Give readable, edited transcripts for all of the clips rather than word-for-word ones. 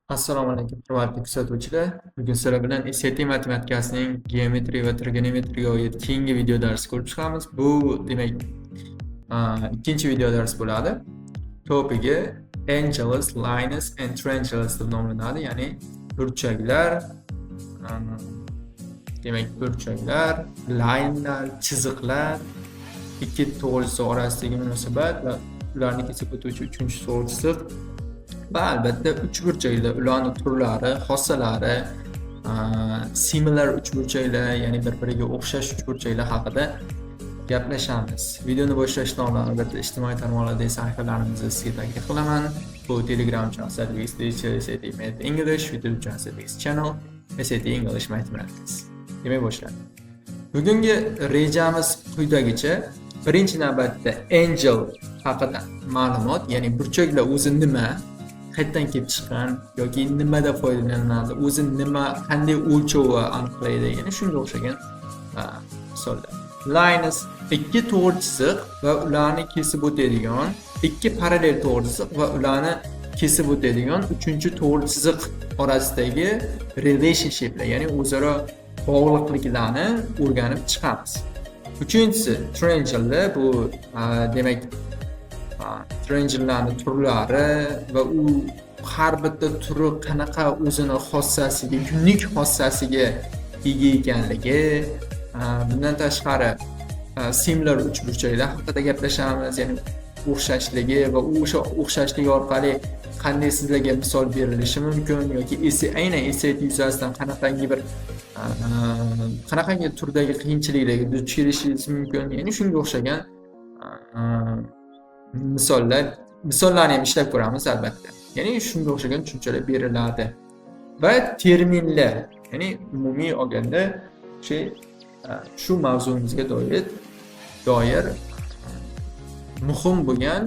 Assalomu alaykum, hurmatli kuzatuvchilar. Bugun sizlar bilan SAT matematikasining geometriya va trigonometriyaga oid keyingi video darsi ko'rib chiqamiz. Bu demak, ikkinchi video dars bo'ladi. Topigi angles, lines and triangles deb nomlanadi, ya'ni burchaklar, demak burchaklar, linelar, chiziqlar, ikki to'g'risi orasidagi munosabat va ularni kesib o'tuvchi uchinchi to'g'ri chiziq. Va albatta uchburchaklar, ularning turlari, xossalari, similar uchburchaklar, ya'ni bir-biriga o'xshash uchburchaklar haqida gaplashamiz. Videoni boshlashdan oldin albatta ijtimoiy tarmoqlardagi sahifalarimizni sizga taklif qilaman. Bu Telegram channel SAT Math English, YouTube channel channel SAT English Mathematics. Demak boshlaymiz. Bugungi rejamiz quyidagicha. Birinchi navbatda angel haqida ma'lumot, ya'ni burchaklar o'zi nima, qayerdan kelib chiqqan yoki nimada foydalaniladi, o'zi nima, qanday o'lchovi aniqlaydi, ya'ni shunga o'xshagan misollar. Lines ikki to'g'ri chiziq va ularni kesib o'tadigan, ikki parallel to'g'ri chiziq va ularni kesib o'tadigan uchinchi to'g'ri chiziq orasidagi relationshiplar, ya'ni o'zaro bog'liqliklarni o'rganib chiqamiz. Uchinchisi triangle. Bu demak trianglelarning turlari va u har bitta turi qanaqa o'zini xossasiga, unik xossasiga ega ekanligi. Bundan tashqari similar uchburchaklar haqida gaplashamiz, ya'ni o'xshashligi va o'sha o'xshashlik orqali qanday sizlarga misol berilishi mumkin yoki aynan SAT yuzasidan qanaqangi turdagi qiyinchiliklarga duch kelishingiz mumkin, ya'ni shunga o'xshagan misollarni ham ishlab ko'ramiz albatta. Ya'ni shunga o'xshagan tushunchalar beriladi. Va terminlar, ya'ni umumiy olganda shu mavzumizga doir muhim bo'lgan,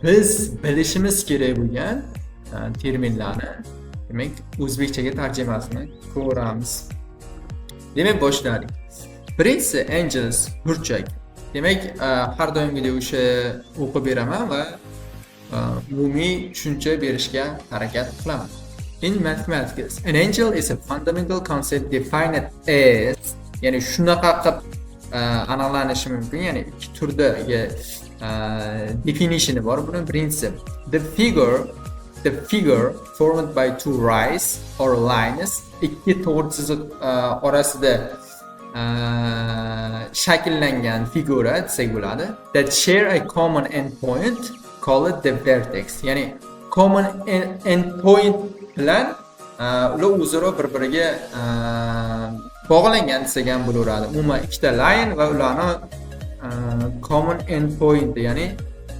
biz bilishimiz kerak bo'lgan terminlarni, demak o'zbekchaga tarjimasini ko'ramiz. Demak boshladik. Birinchisi angles, burchak. Demak, har doimgidek o'sha o'qib beraman va umumiy tushuncha berishga harakat qilaman. In mathematics, an angle is a fundamental concept defined as, ya'ni shunaqa qilib aniqlanishi mumkin, ya'ni ikki turdagi definitioni bor buni. Birinchisi the figure formed by two rays or lines, ikki to'g'ri chiziq orasida shakllangan figura desak bo'ladi. That share a common endpoint, call it the vertex. Ya'ni common endpoint bilan ular o'zaro bir-biriga bog'langan desak ham bo'laveradi. Umuman ikkita line va ularni common endpoint, ya'ni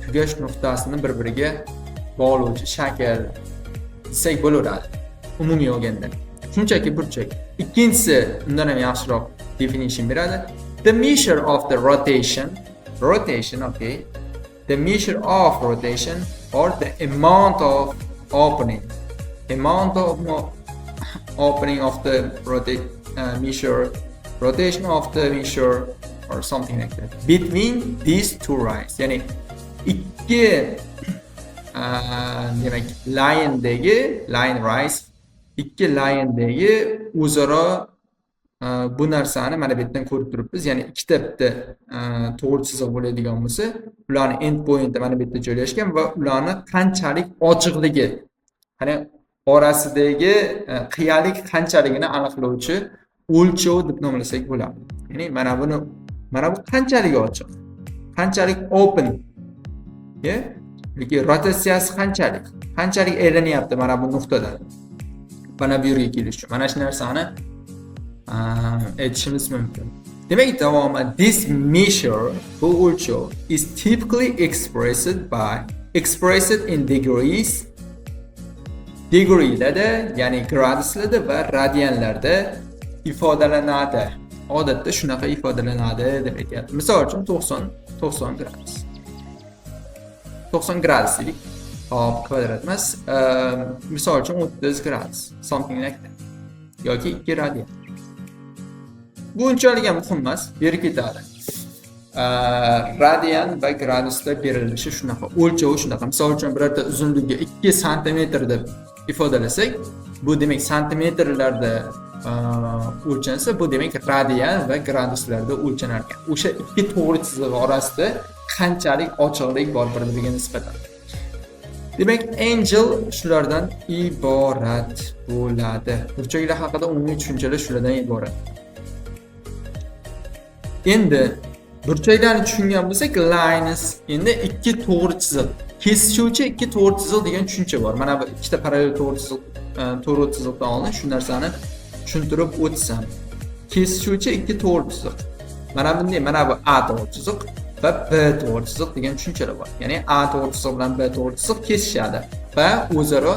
tugash nuqtasini bir-biriga bog'lovchi shakl desak bo'laveradi umumiy olganda. Shunchaki burchak. Ikkinchisi undan ham yaxshiroq definition beradi. The measure of the rotation, okay. The measure of rotation or the amount of opening. Amount of opening of the measure, rotation of the measure or something like that. Between these two rays. Ya'ni ikki demak line rays, ikki line'dagi o'zaro bu narsani mana bu yerdan ko'rib turibmiz. Ya'ni ikkita bitta to'g'ri chiziq bo'ladigan bo'lsa, ularning end pointi mana bu yerda joylashgan va ularni qanchalik ochiqligi, ya'ni orasidagi qiyalik qanchaligini aniqlovchi o'lchov deb nomlasak bo'ladi. Ya'ni mana bu qanchalik ochiq, qanchalik open, yoki rotatsiyasi qanchalik aylanyapti mana bu nuqtadan. Mana bu yerga kelish uchun mana shu narsani aytishimiz mumkin. Demak davomi, this measure, bu o'lchov, is typically expressed in degrees, degreelarda, ya'ni graduslarda va radianlarda ifodalanadi. Odatda shunaqa ifodalanadi deb aytyapti. Misol uchun 90 gradus. 90 graduslik kvadrat emas, misol uchun 30 gradus, something like that. Yoki 2 radian. Bu unchalik ham muhim emas, berib ketadi. Radian va gradusda berilishi shunaqa, o'lchovi shunaqa. Misol uchun birorta uzunligi 2 sm deb ifodalasak, bu demak santimetrlarda o'lchansa, bu demak radian va graduslarda o'lchanar ekan. O'sha ikki to'g'ri chiziq orasida qanchalik ochiqlik bor bir-biriga nisbatan. Demak, angel shulardan iborat bo'ladi. Burchaklar haqida umumiy tushunchalar shulardan iborat. Endi burchaklarni tushungan bo'lsak, lines endi ikki to'g'ri chiziq, kesishuvchi ikki to'g'ri chiziq degan tushuncha bor. Mana bu ikkita parallel to'g'ri chiziqdan oldin shu narsani tushuntirib o'tsam. Kesishuvchi ikki to'g'ri chiziq. Mana bunday, mana bu A to'g'ri chiziq va B to'g'ri chiziq degan tushunchalar bor. Ya'ni A to'g'ri chiziq bilan B to'g'ri chiziq kesishadi va o'zaro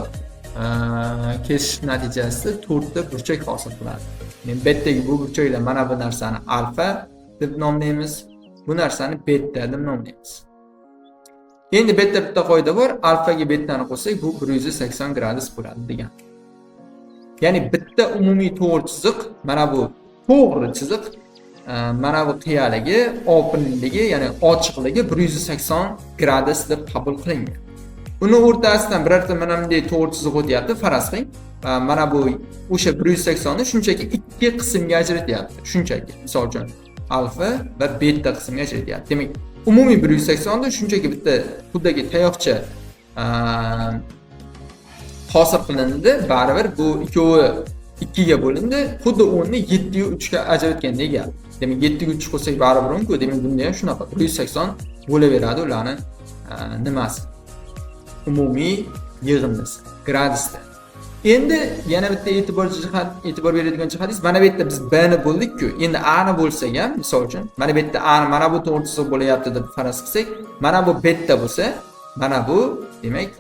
keshish natijasida to'rtta burchak hosil qiladi. Ya'ni bu yerdagi bu burchaklar mana bu narsani alfa deb nomlaymiz, bu narsani beta deb nomlaymiz. Endi beta bitta qoida bor, alfaga betani qo'shsak bu 180 gradus bo'ladi degan. Ya'ni bitta umumiy to'g'ri chiziq, mana bu to'g'ri chiziq, mana bu qiyaligi, openligi, ya'ni ochiqligi 180 gradus deb qabul qilingan. Uni o'rtasidan birorta mana bunday to'g'ri chiziq o'tyapti, faraz qiling. Mana bu o'sha 180 ni shunchaki ikki qismga ajratyapti, shunchaki. Misol uchun alfa va beta qismga ajratyapti. Demak, umumiy 180 da shunchaki bitta xuddagi tayoqcha hosil qilindi, baribir bu ikkovi 2 ga bo'lindi, xuddi 10 ni 7 ga 3 ga ajratgandek gap. Demak, 7 ga 3 qo'shsak baribir 10 ku, demak bunda ham shunaqa 180 bo'laveradi ularning nimasi? Umumiy yig'indisi, gradusda. Endi yana bitta e'tibor beradigan jihatingiz, mana bu yerda biz B ni bo'ldik-ku. Endi A ni bo'lsak ham, misol uchun, mana bu yerda A ni mana bu to'g'ri chiziq bo'layapti deb faraz qilsak, mana bu beta bo'lsa, mana bu demak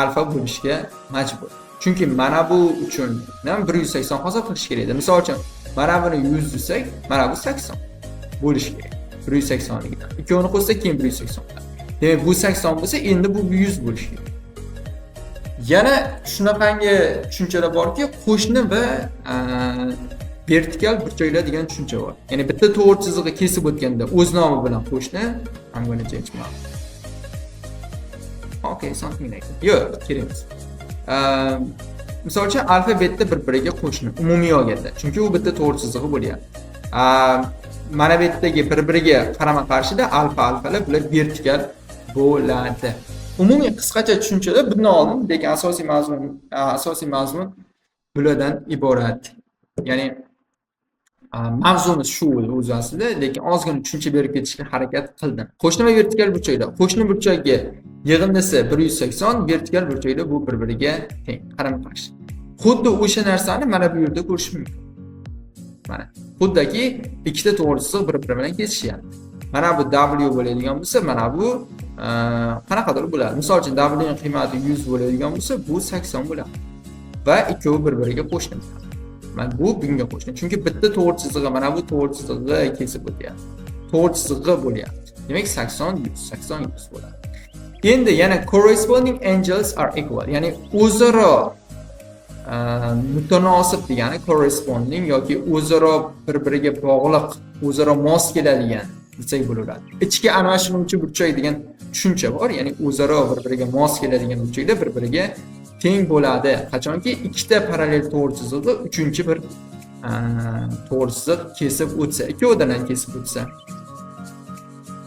alfa bo'lishga majbur. Chunki mana bu uchun nima 180 hosil qilish kerak edi. Misol uchun, mana buni 100 desak, mana bu 80 bo'lishi kerak. 180 ligidan. Ikkovini qo'shsak keyin 180 bo'ladi. Demak, bu 80 bo'lsa, endi bu 100 bo'lishi kerak. Yana shunaqangi tushunchalar borki, qo'shni va vertikal burchaklar degan tushuncha bor. Ya'ni bitta to'g'ri chiziqni kesib o'tganda o'z nomi bilan qo'shni, I'm going to change my. Okay, something like that. Yo'q, kerak emas. Misol uchun alfa beta bir-biriga qo'shni umumiy olganda, chunki u bitta to'g'ri chizig'i bo'lyapti. Mana bu yerdagi bir-biriga qarama-qarshida alfalar bular vertikal bo'ladi. Umumiy qisqacha tushunchalar bundan oldin, lekin asosiy mazmun bulardan iborat. Ya'ni mavzuimiz shu o'z aslida, lekin ozgina tushuncha berib ketishga harakat qildim. Qo'shni va vertikal burchaklar. Qo'shni burchakga yig'indisi 180, vertikal burchaklar bu bir-biriga teng, qarama-qarshi. Xuddi o'sha narsani mana bu yerda ko'rish mumkin. Mana, xuddaki ikkita to'g'ri chiziq bir-biri bilan kesishyapti. Mana bu W bo'ladigan bo'lsa, mana bu qanaqadir bo'ladi. Misol uchun W ning qiymati 100 bo'ladigan bo'lsa, bu 80 bo'ladi. Va ikkovi bir-biriga qo'shni. Mana bu bunga qo'shni. Chunki bitta to'g'ri chizig'i mana bu to'g'ri chiziqni kesib o'tyapti. To'g'ri chizig'i bo'lyapti. Demak 80 100 bo'ladi. Endi yana corresponding angles are equal. Ya'ni o'zaro mutanosib degani corresponding yoki o'zaro bir-biriga bog'liq, o'zaro mos keladigan desak bo'laveradi. Ichki almashuvchi burchak degan tushuncha bor. Ya'ni o'zaro bir-biriga mos keladigan burchaklar bir-biriga teng bo'ladi. Qachonki ikkita parallel to'g'ri chiziqni uchinchi bir to'g'ri chiziq kesib o'tsa, ikkovidan ham kesib o'tsa.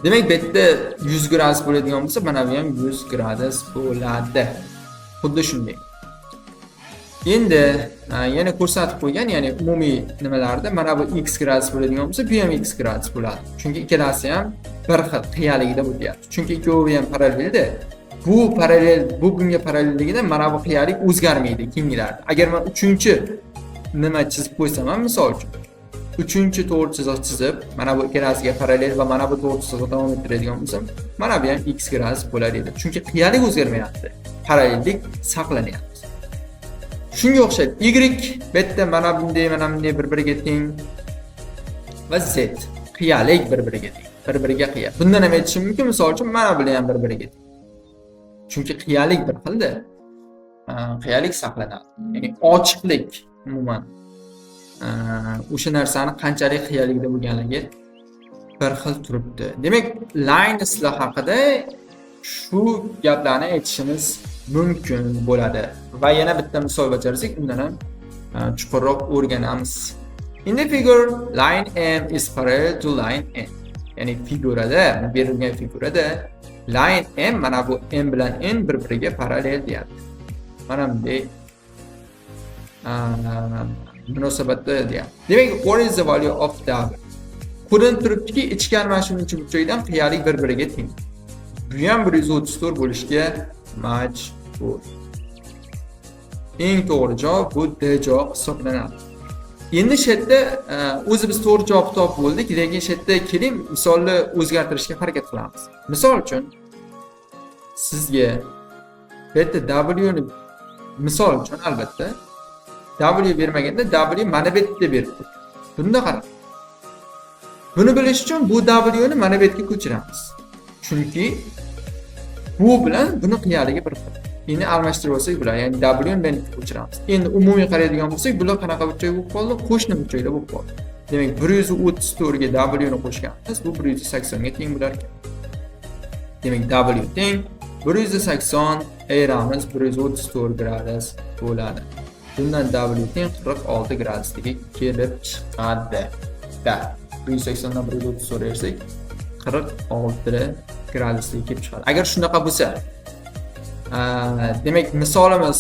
Demak, bu yerda 100 gradus bo'ladigan bo'lsa, mana bu ham 100 gradus bo'ladi. Xuddi shunday. Endi yana ko'rsatib qo'ygan, ya'ni umumiy nimalarda mana bu x gradus bo'ladigan bo'lsa, bu ham x gradus bo'ladi. Chunki ikkalasi ham bir xil qiyaligida bo'lyapti. Chunki ikkovi ham parallelda. Bu parallel, bu bunga parallelligida mana bu qiyalik o'zgarmaydi keyingilarda. Agar men 3-nima chizib qo'ysam ham, misol uchun 3-to'g'ri chiziq chizib, mana bu ikkalasiga parallel va mana bu to'g'ri chiziqni davom ettiradigan bo'lsam, mana bu ham x gradus bo'lar edi. Chunki qiyalik o'zgarmayapti. Parallellik saqlanyapti. Shunga o'xshaydi. Y bitta mana bunday bir-biriga teng va z qiyalik bir-biriga teng. Bir-biriga qiya. Bundan ham aytishim mumkin, misol uchun mana bu ham bir-biriga teng. Chunki qiyalik bir xilda. Qiyalik saqlanadi. Ya'ni ochiqlik umuman o'sha narsani qanchalik qiyaligida bo'lganligi bir xil turibdi. Demak, line isloh haqida shu gaplarni aytishimiz mumkin bo'ladi. Va yana bitta misol bajarsak, undan ham chuqurroq o'rganamiz. In the figure, line M is parallel to line N. Ya'ni figurada, berilgan figurada line M mana bu M bilan N bir-biriga parallel deyapti. Mana bunday munosabatda deyapti. Demak, what is the value of W? Ko'rinib turibdiki, ichki almashuvchi burchakdan qiyalik bir-biriga teng. Bu ham 134 bo'lishga majbur. Eng to'g'ri javob bu D javob hisoblanadi. Endi shu yerda o'zi biz to'g'ri javob topib bo'ldik, lekin shu yerda keling misolni o'zgartirishga harakat qilamiz. Misol uchun sizga bu yerda W ni misol uchun albatta W bermaganda W mana bu yerda berib qo'ydi. Bunda qarang. Buni bilish uchun bu W ni mana bu yerga ko'chiramiz. Chunki bu bilan buni qiyaligi bir xil. Endi almashtirib olsak bular, ya'ni W ni bilan ko'chiramiz. Endi umumiy qaraydigan bo'lsak, bular qanaqa burchak bo'lib qoldi? Qo'shni burchaklar bo'lib qoldi. Demak, 134 ga W ni qo'shganmiz, bu 180 ga teng bo'lar ekan. Demak, W teng 180, ayiramiz 134 gradus bo'ladi. Bundan W teng 46 gradusga kelib chiqadi. Da 180 dan 130 so'raysak 46 gradusga kelib chiqadi. Agar shunaqa bo'lsa, demak misolimiz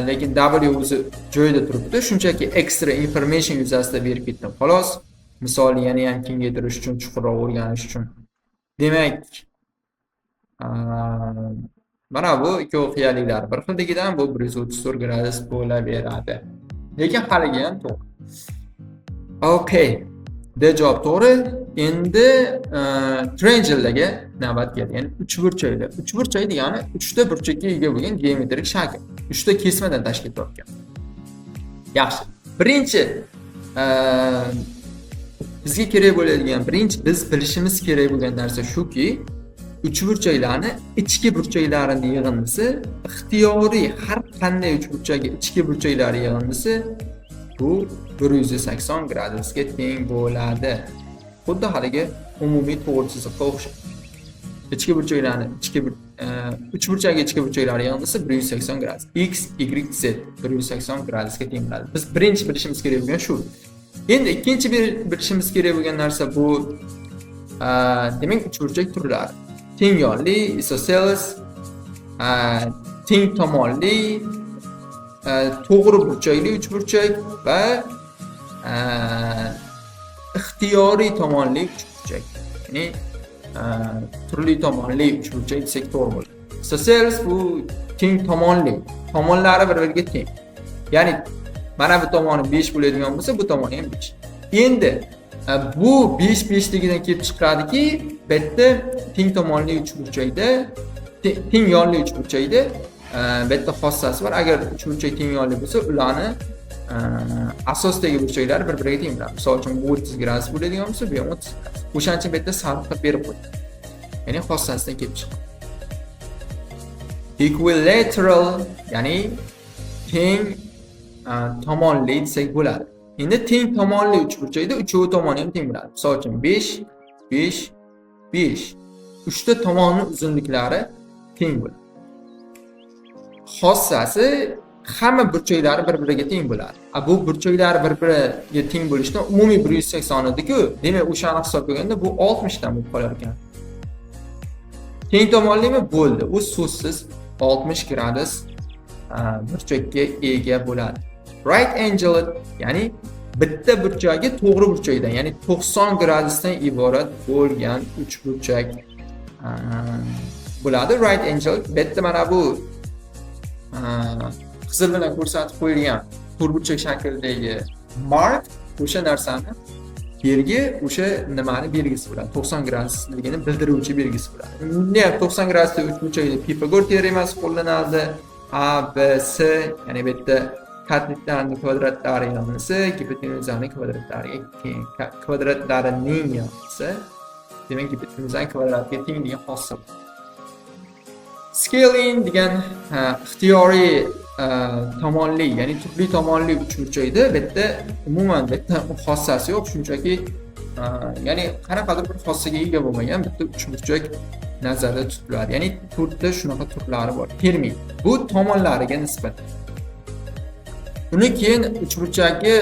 lekin W o'zi joyida turibdi. Shunchaki extra information yuzasidan berib ketdim. Xolos, misolni yana ham kengaytirish uchun, chuqurroq o'rganish uchun. Demak, mana bu ikkovi qiyaliklar bir xilligidan bu 134 gradus bo'laveradi. Lekin haligi ham to'g'ri. Okay. D javob to'g'ri. Endi triangle-ga navbat keldi. Ya'ni uchburchaklar. Uchburchak degani 3 ta burchakka ega bo'lgan geometrik shakl. 3 ta kesmadan tashkil topgan. Yaxshi. Birinchi bizga kerak bo'ladigan biz bilishimiz kerak bo'lgan narsa shuki, uchburchaklarni ichki burchaklarining yig'indisi ixtiyoriy har qanday uchburchakga ichki burchaklari yig'indisi bu 180 gradusga teng bo'ladi. Xuddi haligi umumiy to'g'ri chiziqqa o'xshaydi. Ichki burchaklarni uchburchakga ichki burchaklari yig'indisi 180 gradus. X, Y, Z 180 gradusga teng bo'ladi. Biz birinchi bilishimiz kerak bo'lgan shu. Endi ikkinchi bilishimiz kerak bo'lgan narsa bu demak uchburchak turlari. Teng yonli, isosceles, teng tomonli, to'g'ri burchakli uchburchak va ixtiyoriy tomonli uchburchak. Ya'ni turli tomonli uchburchak desak to'g'ri bo'ladi. Isosceles bu teng tomonli, tomonlari bir-biriga teng. Ya'ni mana bu tomoni 5 bo'ladigan bo'lsa, bu tomoni ham 5. Endi bu 5 ligidan kelib chiqadiki, bu yerda teng tomonli uchburchakda, teng yonli uchburchakda bu yerda xossasi bor. Agar uchburchak teng yonli bo'lsa, ularni asosdagi burchaklari bir-biriga teng bo'ladi. Misol uchun bu 30 gradus bo'ladigan bo'lsa, bu ham 30 gradus. O'shaning uchun bu yerda sarflab berib qo'ydi. Ya'ni xossasidan kelib chiqadi. Equilateral, ya'ni teng tomonli desak bo'ladi. Endi teng tomonli uchburchakda uchovi tomoni ham teng bo'ladi. Misol uchun 5, 5, 5. 3 ta tomonni uzunliklari teng bo'ladi. Xossasi hamma burchaklari bir-biriga teng bo'ladi. Bu burchaklari bir-biriga teng bo'lishdan umumiy 180 edi-ku, demak o'shani hisob qilganda bu 60 dan bo'lib qolar ekan. Teng tomonlimi bo'ldi. U so'zsiz 60 gradus burchakka ega bo'ladi. Right angle, ya'ni bitta burchagi to'g'ri burchakdan, ya'ni 90 gradusdan iborat bo'lgan uchburchak bo'ladi. Right angle, bitta mana bu qizil bilan ko'rsatib qo'yilgan to'rtburchak shaklidagi mark o'sha narsani belgi, o'sha nimani belgisi bo'ladi. 90 gradusligini bildiruvchi belgisi bo'ladi. Unda 90 gradusda uchburchakda Pifagor teoremasi qo'llanadi. A, B, C, ya'ni bu yerda katliklarning kvadratlari yig'indisi gipotenuzani kvadratlarining yig'indisi. Demak, gipotenuzani kvadratiga teng degan xossa bor. Scaling degan ixtiyoriy tomonli, ya'ni turli tomonli uchburchakda bu yerda umuman bu yerda xossasi yo'q, shunchaki ya'ni qanaqadir bir xossaga ega bo'lmagan bitta uchburchak nazarda tutiladi. Ya'ni to'rtta shunaqa turlari bor. Termin. Bu tomonlariga nisbatan. Uni keyin uchburchagi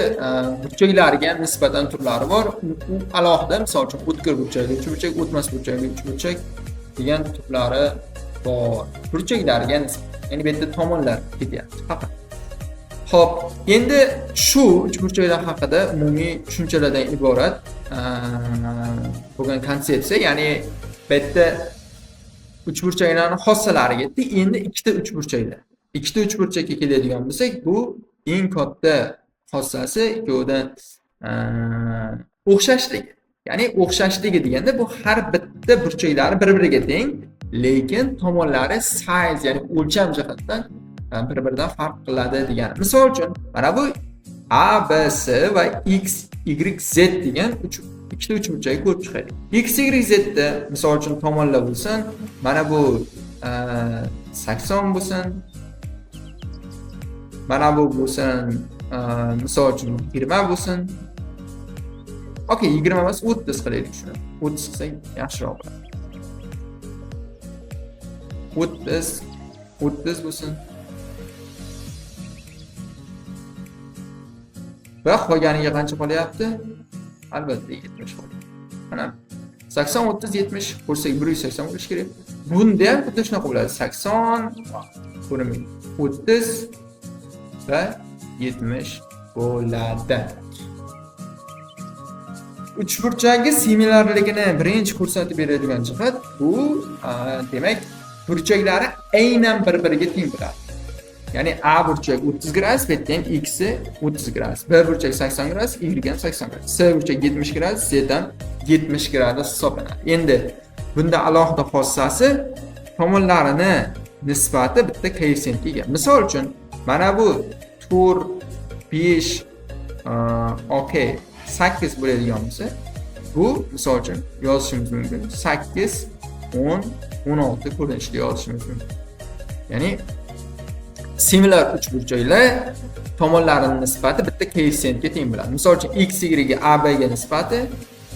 burchaklariga ham nisbatan turlari bor. U alohida, misol uchun o'tkir burchakli uchburchak, o'tmas burchakli uchburchak degan turlari bor. Burchaklariga nisbatan. Ya'ni bu yerda tomonlar ketyapti faqat. Xo'p, endi shu uchburchaklar haqida umumiy tushunchalardan iborat bo'lgan konsepsiya, ya'ni bu yerda uchburchaklarning xossalariga yetdi. Endi ikkita uchburchaklar. Ikkita uchburchakka keladigan bo'lsak, bu eng katta xossasi ikkovidan o'xshashligi. Ya'ni o'xshashligi deganda bu har bitta burchaklari bir-biriga teng, lekin tomonlari size, ya'ni o'lcham jihatdan bir-biridan farq qiladi degani. Misol uchun, mana bu A, B, C va X, Y, Z degan ikkita uchburchak ko'rib chiqaylik. X, Y, Z da misol uchun tomonlar bo'lsin, mana bu 80 bo'lsin. Mana bu bo'lsin, misol uchun 20 bo'lsin. Okey, 20 emas, 30 qilaylik shuni. 30 qilsak yaxshiroq bo'ladi. 30 bo'lsin. Va qolganiga qancha qolyapti? Albatta 70 qolyapti. Mana 80, 30, 70 ko'rsak 180 bo'lishi kerak. Bunda ham xuddi shunaqa bo'ladi. 80 ko'rinmaydi. 30 va 70 bo'ladi. Uchburchagi similarligini birinchi ko'rsatib beradigan jihat bu, demak, burchaklari aynan bir-biriga teng bo'ladi. Ya'ni A burchak 30 gradus, bu yerda ham X 30 gradus. B burchak 80 gradus, Y ham 80 gradus. C burchak 70 gradus, Z ham 70 gradus hisoblanadi. Endi bunda alohida xossasi tomonlarini nisbati bitta koeffitsiyentga ega. Misol uchun, mana bu 4, 5, okey, 8 bo'ladigan bo'lsa, bu misol uchun yozishimiz mumkin. 8, 10, 16 ko'rinishda yozishimiz mumkin. Ya'ni similar uchburchaklar tomonlarining nisbati bitta koeffitsiyentga teng bo'ladi. Misol uchun x, y ga a, b ga nisbati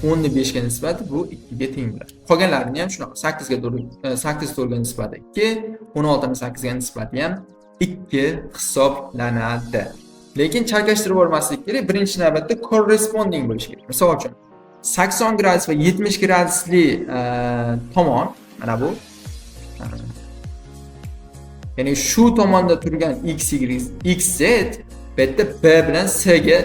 10 ni 5 ga nisbati bu 2 ga teng bo'ladi. Qolganlarini ham shunaqa 8 ga nisbati 2, 16 ni 8 ga nisbati ham 2 hisoblanadi. Lekin chalkashtirib olmaslik kerak. Birinchi navbatda corresponding bo'lishi kerak. Misol uchun 80 gradus va 70 gradusli tomon, mana bu. Ya'ni shu tomonda turgan x, y, x, z bu yerda b bilan c ga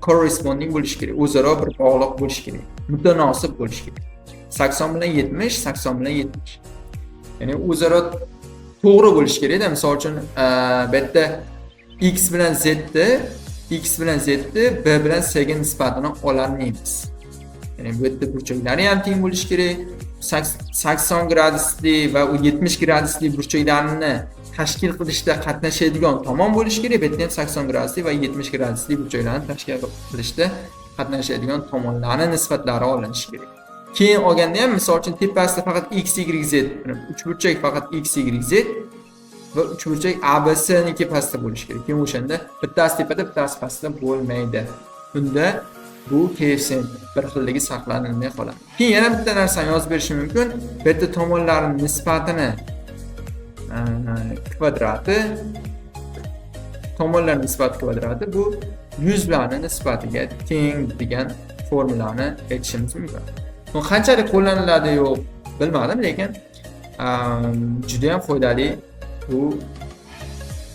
corresponding bo'lishi kerak. O'zaro bir bog'liq bo'lishi kerak. Mutanosib bo'lishi kerak. 80 bilan 70, 80 bilan 70. Ya'ni o'zaro to'g'ri bo'lishi kerak-da. Misol uchun bu yerda x bilan z b bilan c ga nisbatini ololmaymiz. Ya'ni bu yerda burchaklari ham teng bo'lishi kerak. 80 gradusli va 70 gradusli burchaklarni tashkil qilishda qatnashadigan tomon bo'lishi kerak. Bu yerda ham 80 gradusli va 70 gradusli burchaklarni tashkil qilishda qatnashadigan tomonlarning nisbatlari olinishi kerak. Keyin olganda ham misol uchun tepasida faqat x, y, z, uchburchak faqat x, y, z va uchburchak ABC niki pastda bo'lishi kerak. Keyin o'shanda bittasi tepada, bittasi pastda bo'lmaydi. Bunda bu koeffitsient bir xilligi saqlanmay qoladi. Keyin yana bitta narsani yozib berishim mumkin. Bu yerda tomonlarning nisbatini kvadrati, tomonlar nisbati kvadrati bu yuzlarning nisbatiga teng degan formulani aytishimiz mumkin. Bu qanchalik qo'llaniladi yo'q bilmadim, lekin juda ham foydali. Bu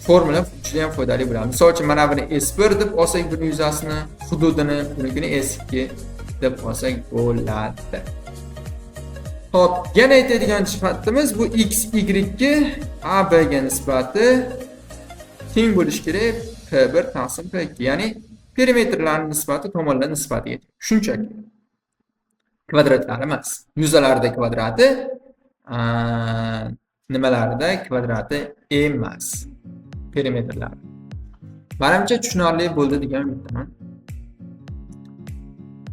formula juda ham foydali bo'ladi. Misol uchun mana buni S1 deb olsak, buni yuzasini, hududini, bunikini S2 deb olsak bo'ladi. Xo'p, yana aytadigan jihatimiz bu x, y ga a, b ga nisbati teng bo'lishi kerak p1 taqsim p2. Ya'ni perimetrlarning nisbati tomonlar nisbatiga teng. Shunchaki. Kvadratlar emas. Yuzalarida kvadrati, nimalarida kvadrati emas. Perimetrlar. Menimcha tushunarli bo'ldi degan umiddaman.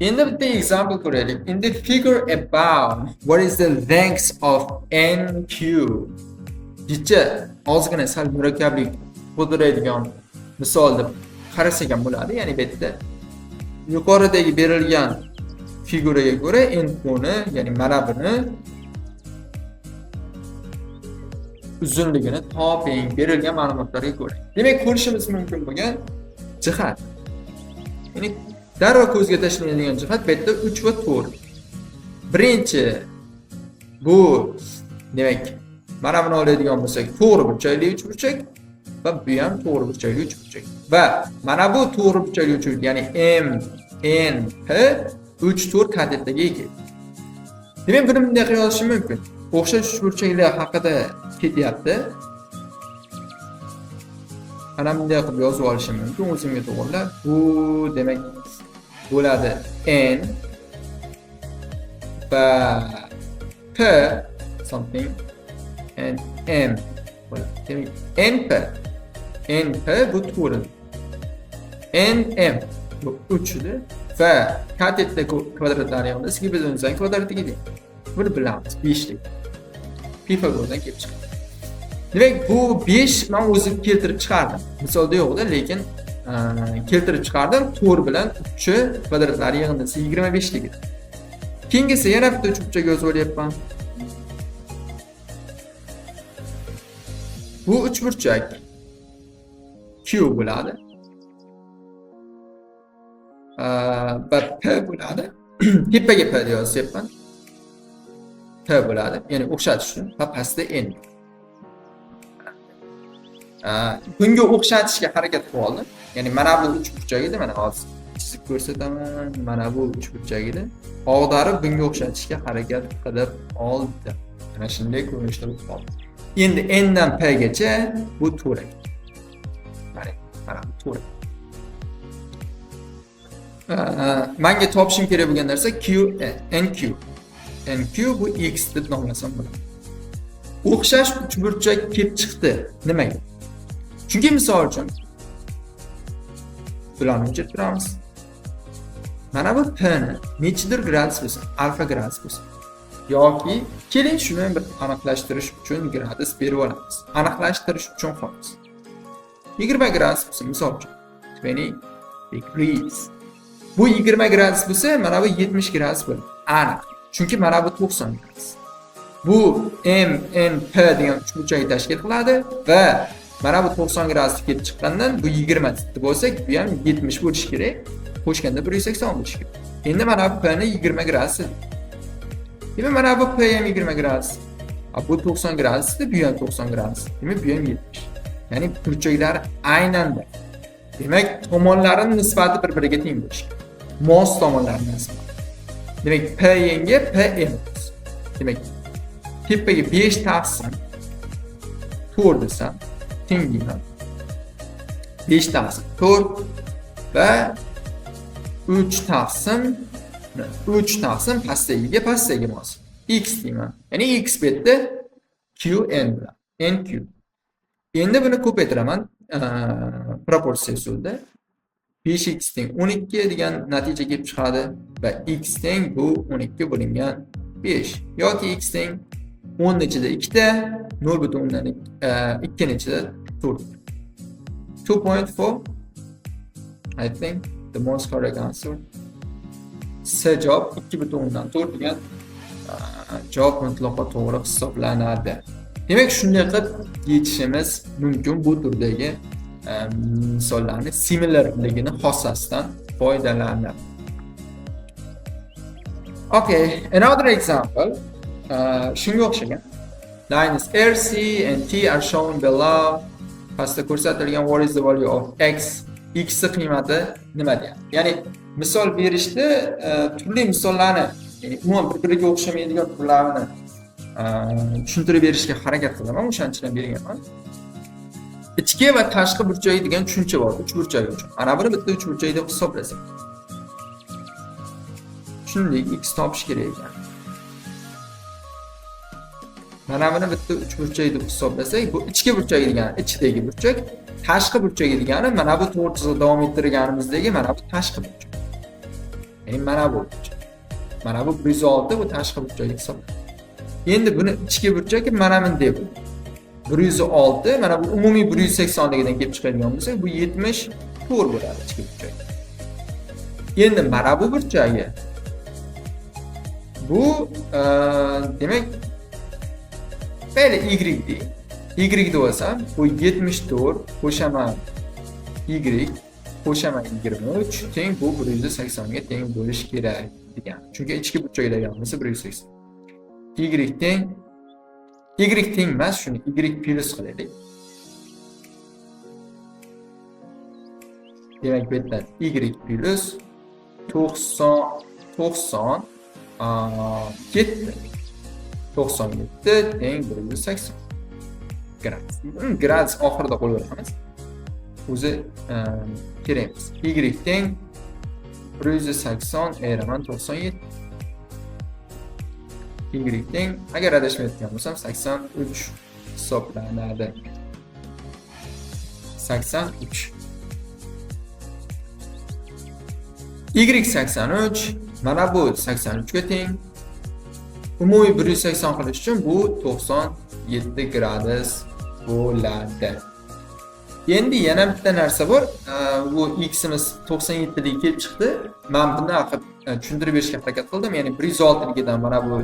Endi bitta example ko'raylik. In the figure above, what is the length of NQ? Jicha ozgina sal murakkablik tug'diradigan misol deb qarasak ham bo'ladi. Ya'ni bu yerda yuqoridagi berilgan figuraga ko'ra endpointni, ya'ni mana buni uzunligini toping berilgan ma'lumotlarga ko'ra. Demak, ko'rishimiz mumkin bo'lgan jihat. Ya'ni darrov ko'zga tashlanadigan jihat bu yerda 3 va 4. Birinchi bu demak, mana buni oladigan bo'lsak, to'g'ri burchakli uchburchak va bu ham to'g'ri burchakli uchburchak. Va mana bu to'g'ri burchakli uchburchak, ya'ni M, N, P 3 4 kadetdagi ega. Demak, buni bunday qilib yozishim mumkin. O'xshash uchburchaklar haqida ketyapti. Ana bunday qilib yozib olishim mumkin o'zimga to'g'rilab. Bu demak bo'ladi N va P something and M bo'ladi. Demak NP bu to'g'ri. NM bu 3'dir va katetda kvadratlari yig'indisi biz o'zimizdan kvadratiga deydi. Buni bilamiz, 5lik. Pifagordan kelib chiqadi. Demak, bu 5 men o'zim keltirib chiqardim. Misolda yo'qda, lekin keltirib chiqardim. 4 bilan 3 kvadratlari yig'indisi 25 lik. Keyingisi yana bitta uchburchak yozib olyapman. Bu uchburchak Q bo'ladi. Va P bo'ladi. Tepaga P deb yozyapman. P bo'ladi. Ya'ni o'xshatish uchun va pastda N. Bunga o'xshatishga harakat qilib oldim. Ya'ni mana bu uchburchak edi, mana hozir chizib ko'rsataman. Mana bu uchburchak edi. Og'darib bunga o'xshatishga harakat qilib oldim. Mana shunday ko'rinishda bo'lib qoldi. Endi N dan P gacha bu to'rak. Mana bu to'rak. Menga topishim kerak bo'lgan narsa Q, NQ. NQ bu X deb nomlasam bo'ladi. O'xshash uchburchak kelib chiqdi. Nimaga? Chunki misol uchun bularni o'chirtiramiz. Mana bu P ni nechidir gradus bo'lsa, alfa gradus bo'lsa yoki keling shuni bir aniqlashtirish uchun gradus berib olamiz. Aniqlashtirish uchun xolos. 20 gradus bo'lsa, misol uchun 20 degrees. Bu 20 gradus bo'lsa, mana bu 70 gradus bo'ladi. Aniq. Chunki mana bu 90 gradus. Bu M, N, P degan uchburchakni tashkil qiladi va mana bu 90 gradus kelib chiqqandan bu 20 deb bo'lsa, bu ham 70 bo'lishi kerak. Qo'shganda 180 bo'lishi kerak. Endi mana bu P ni 20 gradus. Demak, mana bu P ham 20 gradus. Bu 90 gradus, bu ham 90 gradus. Demak, bu ham 70. Ya'ni burchaklar aynan bir. Demak, tomonlarining nisbati bir-biriga teng bo'lishi kerak. Mos tomonlarning nisbati. Demak, P yenga P emas. Demak, tepaga 5 taqsim 4 desam, teng deyman. 5 taqsim 4 va 3 taqsim pastdagiga mos. X deyman. Ya'ni X betda QN bilan. NQ. Endi buni ko'paytiraman proporsiya usulida. 5x teng 12 degan natija kelib chiqadi va x teng bu 12 bo'lingan 5 yoki x teng 10 ichida 2 ta 0.2 ichida 4. 2.4 I think the most correct answer. C javob 2.4 degan javob mutlaqo to'g'ri hisoblanadi. Demak, shunday qilib yechishimiz mumkin bu turdagi misollarni similarligini xossasidan foydalanib. Okay, another example. Shunga o'xshagan. Lines RC and T are shown below. Pastda ko'rsatilgan what is the value of x? X qiymati nima deyapti? Ya'ni misol berishda turli misollarni, ya'ni umuman bir-biriga o'xshamaydigan turlarni tushuntirib berishga harakat qilaman. O'shanchadan berganman. Ichki va tashqi burchak degan tushuncha bor uch burchak uchun. Mana buni bitta uch burchak deb hisoblasak. Shuningdek x topish kerak ekan. Mana buni bitta uch burchak deb hisoblasak, bu ichki burchak degani ichidagi burchak, tashqi burchak degani mana bu to'g'risida davom ettirganimizdagi mana bu tashqi burchak. Ya'ni mana bu burchak. Mana bu 106 bu tashqi burchak hisoblanadi. Endi buni ichki burchak mana bunday bo'ladi. 106 mana bu umumiy 180 ligidan kelib chiqadigan bo'lsa, bu 74 bo'ladi ichki burchak. Endi mana bu burchagi Bu demek böyle y deydi. Y bo'lsa bu 74 qo'shaman y qo'shaman 23 teng bu 180 ga teng bo'lishi kerak degan. Chunki ichki burchaklar yonmasi 180. Y teng emas, shuni y plus qilaylik. Demak, bu yerdan y plus 90 97 teng 180 gradus. Gradus oxirida qo'yaveramiz. O'zi kerak emas. Y teng 180 ayiraman 97. Y teng, agar adashmayotgan bo'lsam 83 hisoblanadi. 83. Y 83, mana bu 83 ga teng. Umumiy 180 qilish uchun bu 97 gradus bo'ladi. Endi yana bitta narsa bor. Bu x'imiz 97 ga kelib chiqdi. Men buni tushuntirib berishga harakat qildim. Ya'ni 106 dan mana bu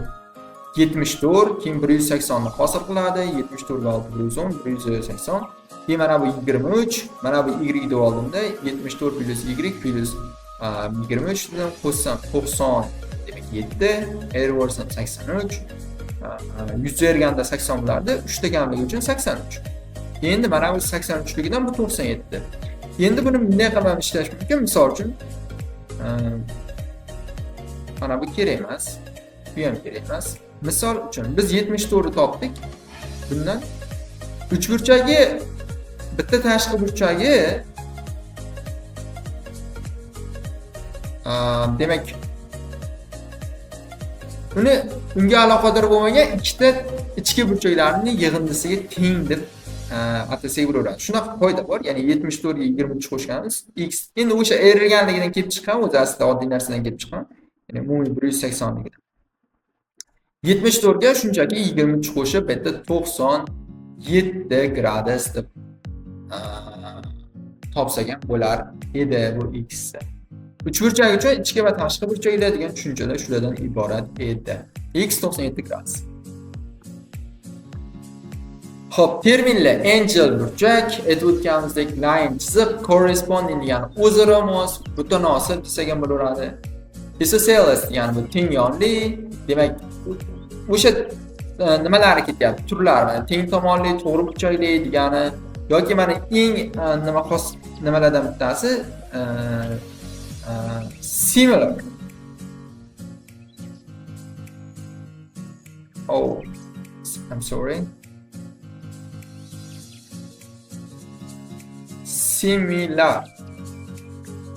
74, keyin 180 ni hosil qiladi. 74 ga 110, 180. Keyin mana bu 23, mana bu y deb oldimda 74 plus y plus 23 dan qo'shsam 90 demak 7, error 83. 100 berganda 80 bo'lardi, 3 deganligi uchun 83. Endi mana bu 83 ligidan bu 97. Endi buni bunday qilib ishlash mumkin. Misol uchun mana bu kerak emas, bu ham kerak emas. Misol uchun biz 74 ni topdik. Bundan 3 burchagi bitta tashqi burchagi demak unga aloqador bo'lmagan ikkita ichki burchaklarning yig'indisiga teng deb atasak bo'laveradi. Shunaqa qoida bor. Ya'ni 74 ga 23 qo'shganmiz. X endi o'sha ayrilganligidan kelib chiqqan, o'zi aslida oddiy narsadan kelib chiqqan. Ya'ni umumiy 180 ligidan. 74 ga shunchaki 23 qo'shib, bu yerda 97 gradus deb topsak ham bo'lar edi bu x. Uchburchak uchun ichki va tashqi burchaklar degan tushunchalar shulardan iborat edi. X 97 gradus. Xo'p, terminli angel burchak, aytayotganimizdek line chiziq, corresponding degani o'zaro mos, mutanosib desak ham bo'laveradi. Isosceles degani bu teng yonli, demak o'sha nimalari ketyapti, turlari, teng tomonli, to'g'ri burchakli degani yoki mana eng nima xos nimalardan bittasi similar. Oh, I'm sorry. Similar.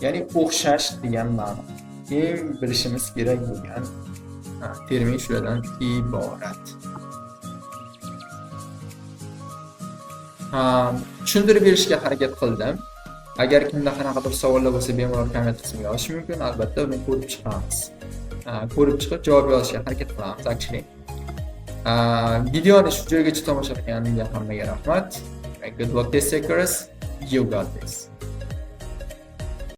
Ya'ni o'xshash degan ma'no. Eng bilishimiz kerak bo'lgan termin shulardan iborat. Tushuntirib berishga harakat qildim. Agar kimda qanaqadir savollar bo'lsa, bemalol komment qismiga yozish mumkin. Albatta, uni ko'rib chiqamiz. Ko'rib chiqib javob yozishga harakat qilamiz, actually. Videoni shu joygacha tomosha qilganingizga hammaga rahmat. Good luck test takers. You got this.